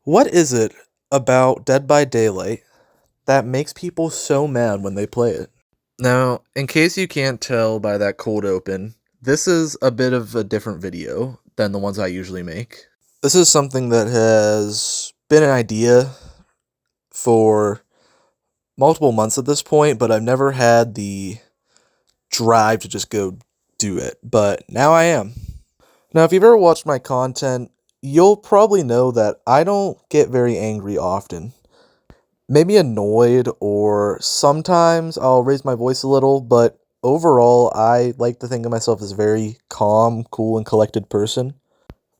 What is it about Dead by Daylight that makes people so mad when they play it? Now, in case you can't tell by that cold open, this is a bit of a different video than the ones I usually make. This is something that has been an idea for multiple months at this point, but I've never had the drive to just go do it. But now I am. Now, if you've ever watched my content, you'll probably know that I don't get very angry often. Maybe annoyed, or sometimes I'll raise my voice a little, but overall, I like to think of myself as a very calm, cool, and collected person.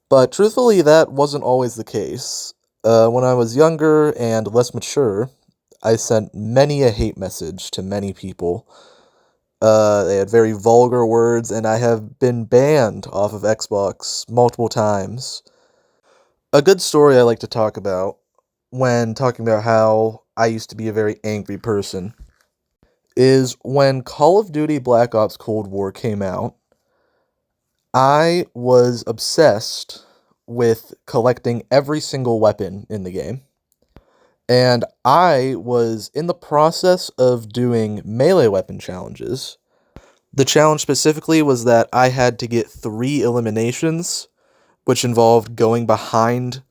But truthfully, that wasn't always the case. When I was younger and less mature, I sent many a hate message to many people. They had very vulgar words, and I have been banned off of Xbox multiple times. A good story I like to talk about when talking about how I used to be a very angry person is when Call of Duty Black Ops Cold War came out. I was obsessed with collecting every single weapon in the game. And I was in the process of doing melee weapon challenges. The challenge specifically was that I had to get 3 eliminations, which involved going behind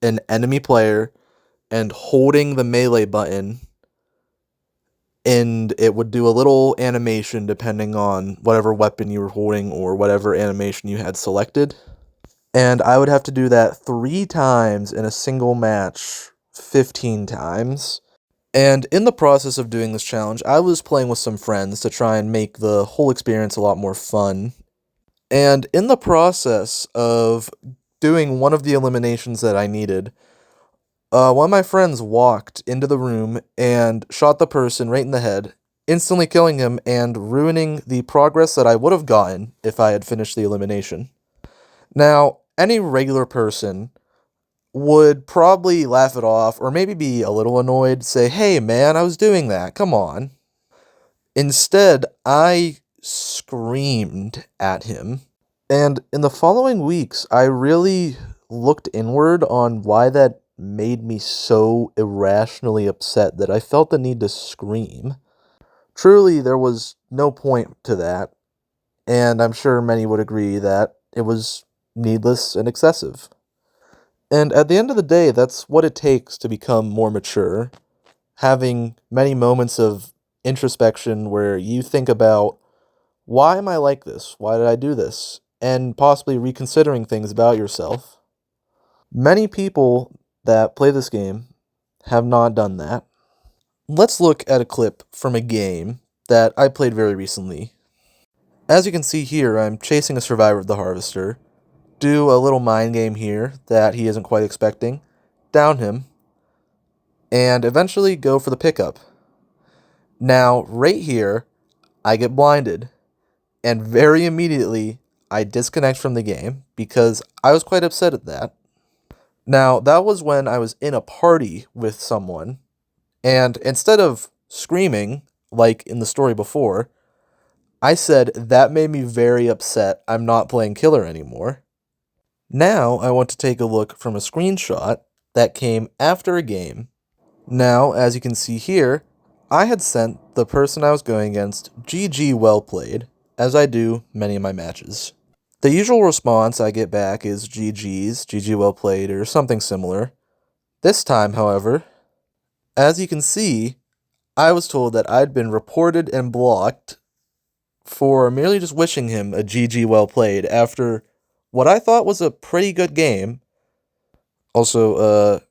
an enemy player and holding the melee button, and it would do a little animation depending on whatever weapon you were holding or whatever animation you had selected. And I would have to do that 3 times in a single match, 15 times. And in the process of doing this challenge, I was playing with some friends to try and make the whole experience a lot more fun. And in the process of doing one of the eliminations that I needed, one of my friends walked into the room and shot the person right in the head, instantly killing him and ruining the progress that I would have gotten if I had finished the elimination. Now, any regular person would probably laugh it off or maybe be a little annoyed, say, "Hey man, I was doing that, come on." Instead, I screamed at him. And in the following weeks, I really looked inward on why that made me so irrationally upset that I felt the need to scream. Truly, there was no point to that, and I'm sure many would agree that it was needless and excessive. And at the end of the day, that's what it takes to become more mature, having many moments of introspection where you think about, why am I like this? Why did I do this? And possibly reconsidering things about yourself. Many people that play this game have not done that. Let's look at a clip from a game that I played very recently. As you can see here, I'm chasing a survivor of the Harvester. Do a little mind game here that he isn't quite expecting. Down him. And eventually go for the pickup. Now, right here, I get blinded. And very immediately, I disconnect from the game because I was quite upset at that. Now, that was when I was in a party with someone, and instead of screaming, like in the story before, I said that made me very upset. I'm not playing killer anymore. Now, I want to take a look from a screenshot that came after a game. Now, as you can see here, I had sent the person I was going against GG well played, as I do many of my matches. The usual response I get back is GG's, GG well played, or something similar. This time, however, as you can see, I was told that I'd been reported and blocked for merely just wishing him a GG well played after what I thought was a pretty good game. Also,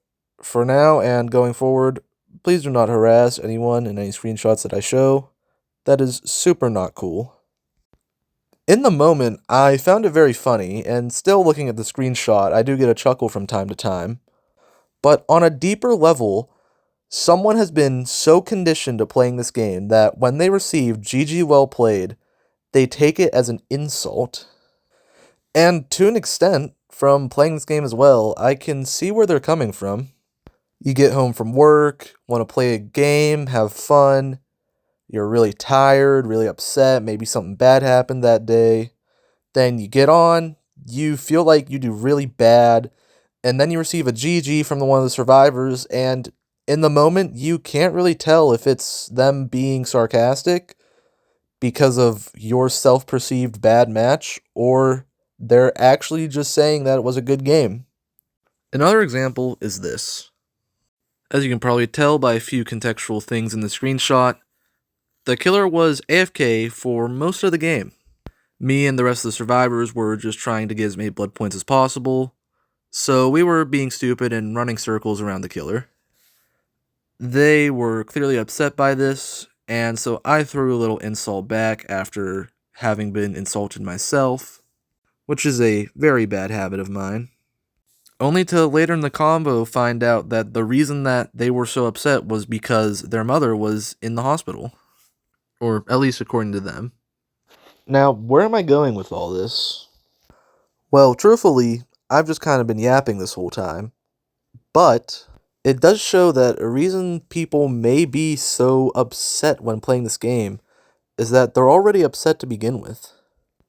for now and going forward, please do not harass anyone in any screenshots that I show. That is super not cool. In the moment, I found it very funny, and still looking at the screenshot, I do get a chuckle from time to time. But on a deeper level, someone has been so conditioned to playing this game that when they receive GG well played, they take it as an insult. And to an extent, from playing this game as well, I can see where they're coming from. You get home from work, want to play a game, have fun, you're really tired, really upset, maybe something bad happened that day. Then you get on, you feel like you do really bad, and then you receive a GG from one of the survivors, and in the moment, you can't really tell if it's them being sarcastic because of your self-perceived bad match, or they're actually just saying that it was a good game. Another example is this. As you can probably tell by a few contextual things in the screenshot, the killer was AFK for most of the game. Me and the rest of the survivors were just trying to get as many blood points as possible, so we were being stupid and running circles around the killer. They were clearly upset by this, and so I threw a little insult back after having been insulted myself, which is a very bad habit of mine. Only to later in the combo find out that the reason that they were so upset was because their mother was in the hospital. Or at least according to them. Now, where am I going with all this? Well, truthfully, I've just kind of been yapping this whole time. But it does show that a reason people may be so upset when playing this game is that they're already upset to begin with.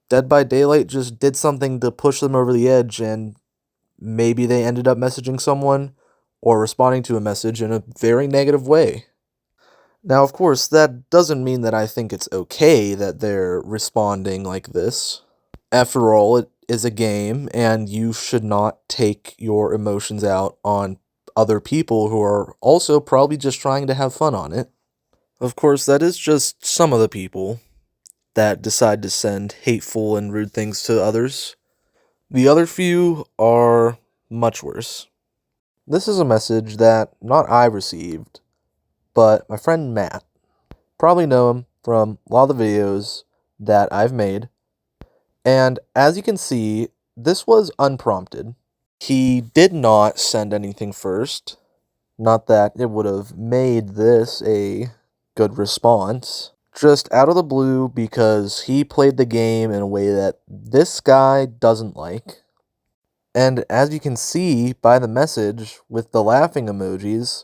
Dead by Daylight just did something to push them over the edge, and maybe they ended up messaging someone or responding to a message in a very negative way. Now, of course, that doesn't mean that I think it's okay that they're responding like this. After all, it is a game, and you should not take your emotions out on other people who are also probably just trying to have fun on it. Of course, that is just some of the people that decide to send hateful and rude things to others. The other few are much worse. This is a message that not I received, but my friend Matt. Probably know him from a lot of the videos that I've made. And as you can see, this was unprompted. He did not send anything first. Not that it would have made this a good response. Just out of the blue because he played the game in a way that this guy doesn't like. And as you can see by the message with the laughing emojis,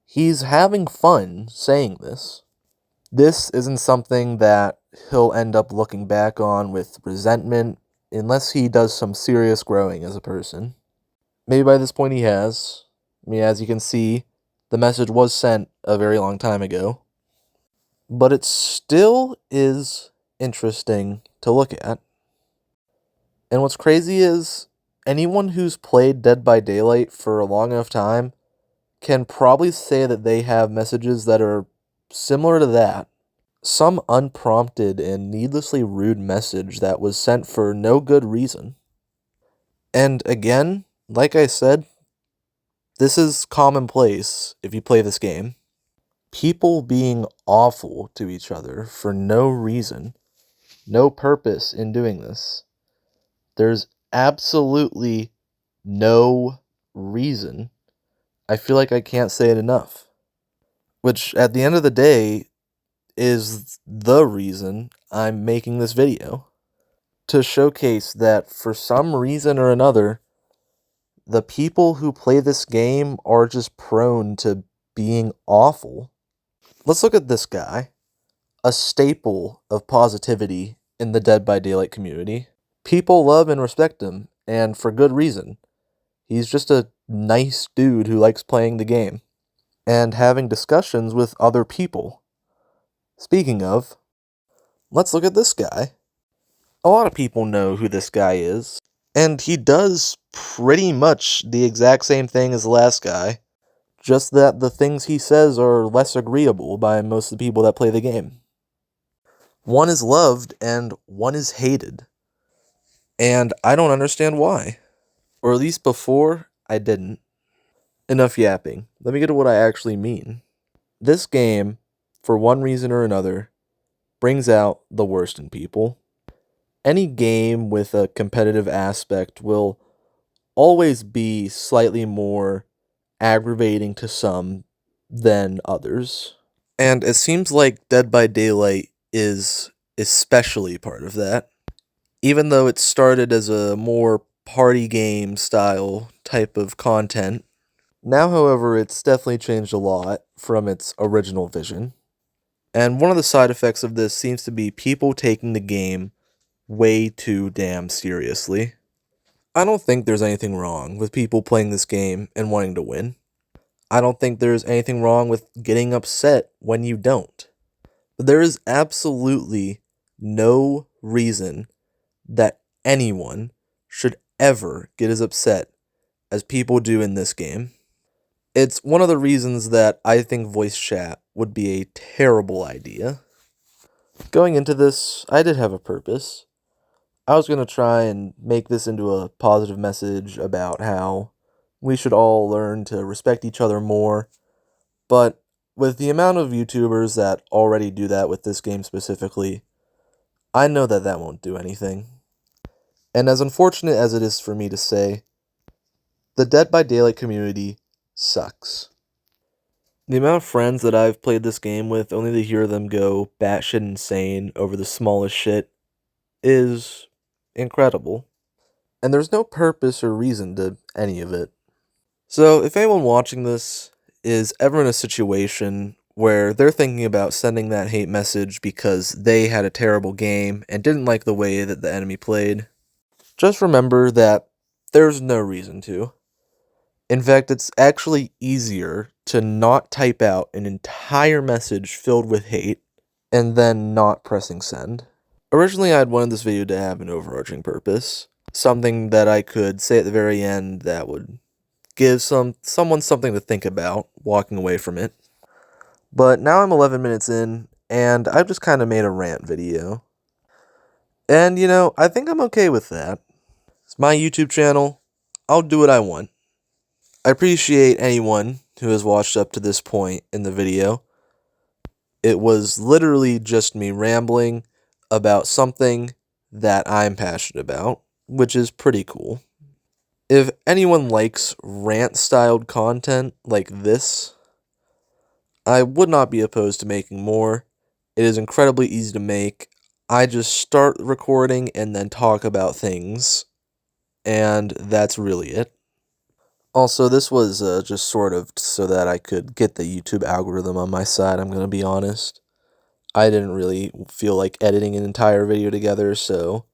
he's having fun saying this. This isn't something that he'll end up looking back on with resentment unless he does some serious growing as a person. Maybe by this point he has. I mean, as you can see, the message was sent a very long time ago. But it still is interesting to look at. And what's crazy is, anyone who's played Dead by Daylight for a long enough time can probably say that they have messages that are similar to that. Some unprompted and needlessly rude message that was sent for no good reason. And again, like I said, this is commonplace if you play this game. People being awful to each other for no reason, no purpose in doing this. There's absolutely no reason. I feel like I can't say it enough. Which, at the end of the day, is the reason I'm making this video. To showcase that for some reason or another, the people who play this game are just prone to being awful. Let's look at this guy, a staple of positivity in the Dead by Daylight community. People love and respect him, and for good reason. He's just a nice dude who likes playing the game and having discussions with other people. Speaking of, let's look at this guy. A lot of people know who this guy is, and he does pretty much the exact same thing as the last guy, just that the things he says are less agreeable by most of the people that play the game. One is loved and one is hated, and I don't understand why. Or at least before, I didn't. Enough yapping. Let me get to what I actually mean. This game, for one reason or another, brings out the worst in people. Any game with a competitive aspect will always be slightly more aggravating to some than others. And it seems like Dead by Daylight is especially part of that. Even though it started as a more party game style type of content, now, however, it's definitely changed a lot from its original vision. And one of the side effects of this seems to be people taking the game way too damn seriously. I don't think there's anything wrong with people playing this game and wanting to win. I don't think there's anything wrong with getting upset when you don't. But there is absolutely no reason that anyone should ever get as upset as people do in this game. It's one of the reasons that I think voice chat would be a terrible idea. Going into this, I did have a purpose. I was going to try and make this into a positive message about how we should all learn to respect each other more, but with the amount of YouTubers that already do that with this game specifically, I know that that won't do anything. And as unfortunate as it is for me to say, the Dead by Daylight community sucks. The amount of friends that I've played this game with, only to hear them go batshit insane over the smallest shit, is incredible. And there's no purpose or reason to any of it. So, if anyone watching this is ever in a situation where they're thinking about sending that hate message because they had a terrible game and didn't like the way that the enemy played, just remember that there's no reason to. In fact, it's actually easier to not type out an entire message filled with hate and then not pressing send. Originally, I had wanted this video to have an overarching purpose, something that I could say at the very end that would give someone something to think about walking away from it. But now I'm 11 minutes in, and I've just kind of made a rant video. And, I think I'm okay with that. It's my YouTube channel. I'll do what I want. I appreciate anyone who has watched up to this point in the video. It was literally just me rambling about something that I'm passionate about, which is pretty cool. If anyone likes rant-styled content like this, I would not be opposed to making more. It is incredibly easy to make. I just start recording and then talk about things, and that's really it. Also, this was just sort of so that I could get the YouTube algorithm on my side, I'm going to be honest. I didn't really feel like editing an entire video together, so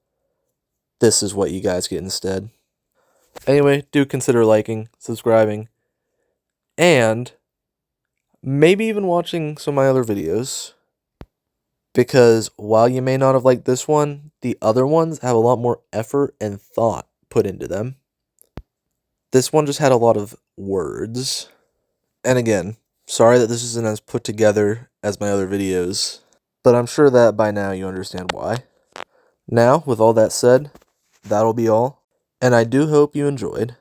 this is what you guys get instead. Anyway, do consider liking, subscribing, and maybe even watching some of my other videos. Because while you may not have liked this one, the other ones have a lot more effort and thought put into them. This one just had a lot of words. And again, sorry that this isn't as put together as my other videos, but I'm sure that by now you understand why. Now, with all that said, that'll be all, and I do hope you enjoyed.